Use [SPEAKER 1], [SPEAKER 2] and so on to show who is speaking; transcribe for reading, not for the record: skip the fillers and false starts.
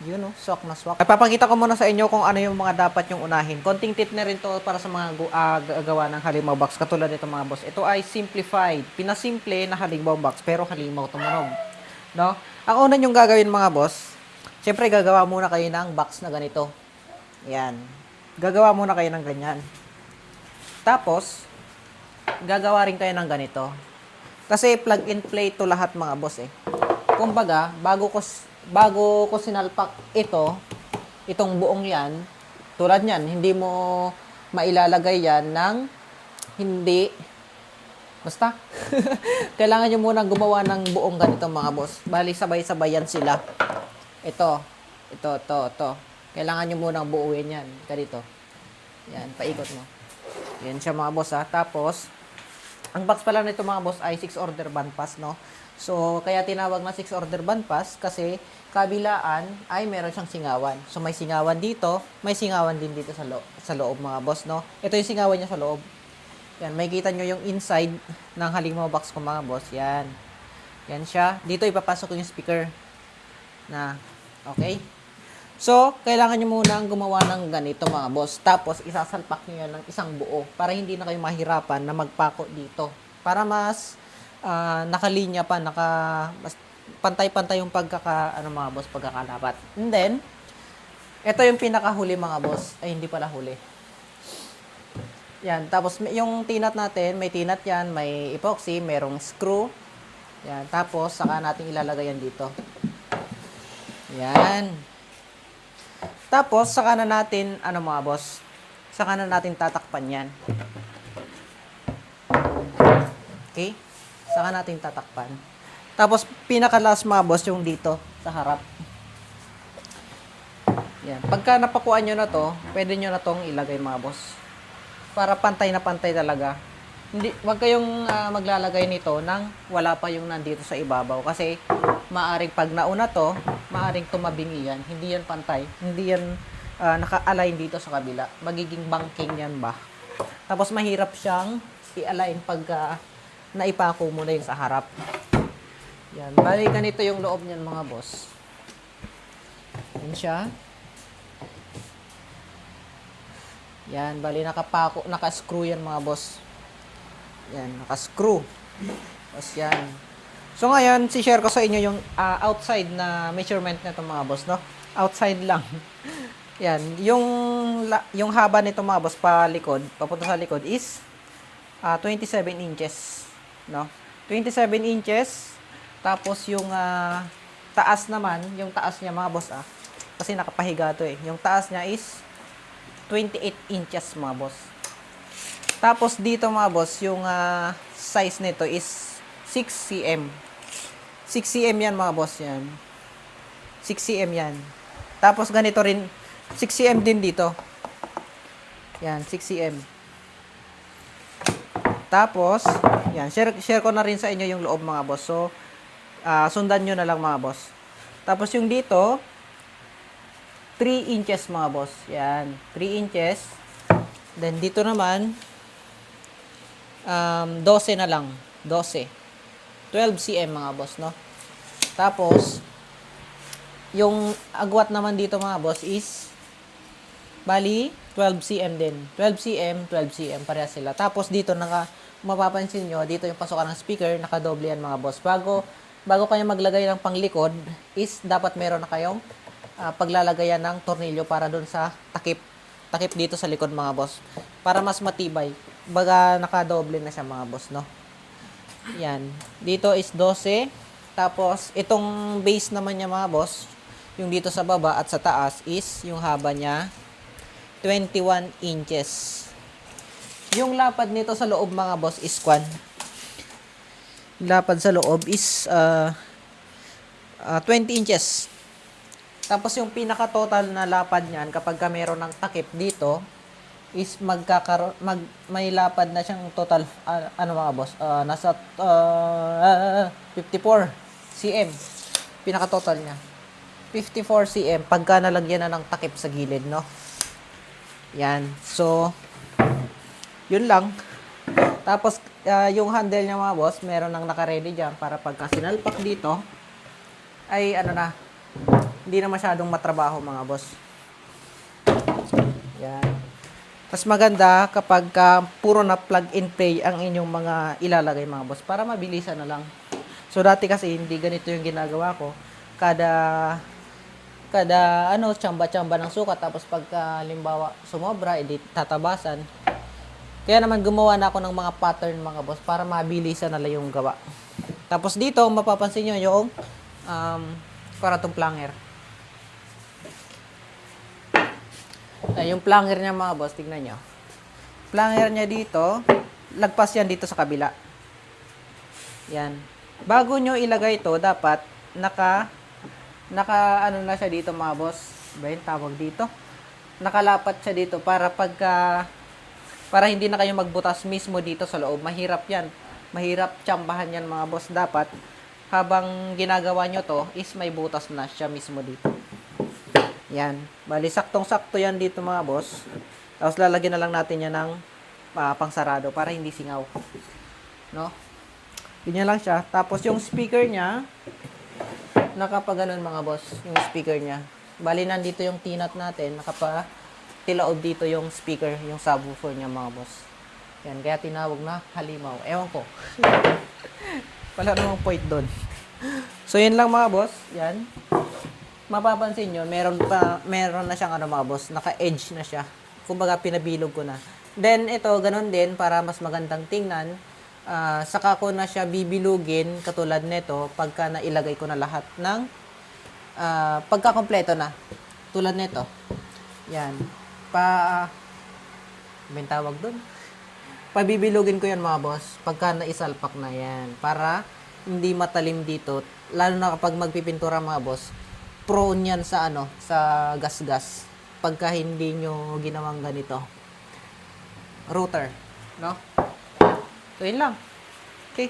[SPEAKER 1] Yun, no? Swak na swak. Ipapakita ko muna sa inyo kung ano yung mga dapat yung unahin. Konting tip na rin to para sa mga gagawa ng halimaw box. Katulad nito mga boss. Ito ay simplified. Pinasimple na halimaw box, pero halimaw tumunog. No? Ang una yung gagawin mga boss, syempre gagawa muna kayo ng box na ganito. Yan. Gagawa muna kayo ng ganyan. Tapos, gagawa rin kayo ng ganito. Kasi plug and play to lahat mga boss eh. Kumbaga, bago ko sinalpak itong buong yan, tulad yan, hindi mo mailalagay yan ng hindi, basta, kailangan nyo muna gumawa ng buong ganito mga boss. Bali, sabay-sabay yan sila. Ito. Kailangan nyo muna buuin yan, ganito. Yan, paikot mo. Yan siya mga boss ha. Tapos, ang box pala nito mga boss ay 6 order band pass, no? So, kaya tinawag na 6 order band pass kasi kabilaan ay meron siyang singawan. So, may singawan dito, may singawan din dito sa loob mga boss, no? Ito yung singawan niya sa loob. Yan, may kita nyo yung inside ng halimaw box ko mga boss. Yan. Yan siya. Dito ipapasok yung speaker na, okay? So, kailangan nyo munang gumawa ng ganito mga boss. Tapos, isasalpak nyo yan ng isang buo para hindi na kayo mahirapan na magpako dito. Para mas nakalinya pa, mas pantay-pantay yung mga boss, pagkakalapat. And then, ito yung pinakahuli mga boss. Ay, hindi pala huli. Yan. Tapos, yung tinat natin, may tinat yan, may epoxy, merong screw. Yan. Tapos, saka natin ilalagay yan dito. Yan. Tapos, saka na natin, mga boss, saka na natin tatakpan yan. Okay? Saka natin tatakpan. Tapos, pinaka-last mga boss, yung dito, sa harap. Yan. Pagka napakuan nyo na to, pwede nyo na tong ilagay mga boss. Para pantay na pantay talaga. Wag kayong maglalagay nito nang wala pa yung nandito sa ibabaw. Kasi, maaring pag nauna to, maaring tumabingi yan. Hindi yan pantay. Hindi yan naka-align dito sa kabila. Magiging banking yan ba? Tapos mahirap siyang i-align pag naipako mo na yung sa harap. Yan. Bali, ganito yung loob niyan mga boss. Yan siya. Yan. Bali, naka-screw yan mga boss. Yan. Naka-screw. Tapos yan. So ngayon, share ko sa inyo yung outside na measurement nito mga boss, no? Outside lang. Yan, yung haba nito mga boss papunta sa likod is 27 inches, no? 27 inches. Tapos yung taas naman, yung taas niya mga boss kasi nakapahiga to eh. Yung taas niya is 28 inches mga boss. Tapos dito mga boss, yung size nito is 6 cm. 6 cm yan mga boss yan. 6 cm yan. Tapos ganito rin, 6 cm din dito. Yan, 6 cm. Tapos, yan, share ko na rin sa inyo yung loob mga boss. So, sundan nyo na lang mga boss. Tapos yung dito, 3 inches mga boss. Yan, 3 inches. Then dito naman, 12 na lang. 12. 12 cm mga boss, no? Tapos, yung agwat naman dito mga boss is, bali, 12 cm din. 12 cm, 12 cm, pareha sila. Tapos dito, mapapansin nyo, dito yung pasokan ng speaker, nakadoble yan mga boss. Bago kayo maglagay ng panglikod, is dapat meron na kayong paglalagayan ng tornilyo para dun sa takip. Takip dito sa likod mga boss. Para mas matibay. Baga nakadoble na siya mga boss, no? Yan. Dito is 12. Tapos, itong base naman niya mga boss, yung dito sa baba at sa taas is, yung haba niya, 21 inches. Yung lapad nito sa loob mga boss is lapad sa loob is 20 inches. Tapos yung pinaka-total na lapad niyan kapag meron ng takip dito is may lapad na siyang total mga boss, nasa 54 cm. Pinaka-total niya. 54 cm pagka nalagyan na ng takip sa gilid, no? Yan. So, yun lang. Tapos, yung handle niya mga boss, meron nang naka-ready dyan para pagka sinalpak dito, ay Hindi na masyadong matrabaho mga boss. Yan. Mas maganda kapag puro na plug and play ang inyong mga ilalagay mga boss para mabilisan na lang. So dati kasi hindi ganito yung ginagawa ko. Kada tsamba-tsamba ng sukat tapos pagka halimbawa sumobra, edi tatabasan. Kaya naman gumawa na ako ng mga pattern mga boss para mabilisan na lang yung gawa. Tapos dito mapapansin nyo yung karatong planger. Yung planger niya mga boss, tignan nyo. Planger niya dito, lagpas yan dito sa kabila. Yan. Bago nyo ilagay ito, dapat naka ano na siya dito mga boss. Ba yung tawag dito? Nakalapat siya dito para para hindi na kayo magbutas mismo dito sa loob. Mahirap yan. Mahirap tsambahan yan mga boss. Dapat habang ginagawa nyo to is may butas na siya mismo dito. Yan. Bali, saktong-sakto yan dito mga boss. Tapos lalagyan na lang natin yan ng pangsarado para hindi singaw. No? Ganyan lang siya. Tapos yung speaker niya, nakapaganon mga boss, yung speaker niya. Bali, nandito yung tinat natin, nakapatilaod dito yung speaker, yung subwoofer niya mga boss. Yan, kaya tinawag na halimaw. Ewan ko. Wala namang point doon. So, yun lang mga boss. Yan. Mapapansin nyo, meron na siyang mga boss, naka-edge na siya. Kumbaga, pinabilog ko na. Then, ito, ganun din, para mas magandang tingnan. Saka ko na siya bibilugin, katulad nito, pagka nailagay ko na lahat ng, pagka-kompleto na. Tulad nito. Yan. May tawag doon. Pabibilugin ko yan mga boss, pagka naisalpak na yan. Para hindi matalim dito. Lalo na kapag magpipintura mga boss, prone yan sa sa gas-gas pagka hindi nyo ginawang ganito router, no? So yun lang. Okay.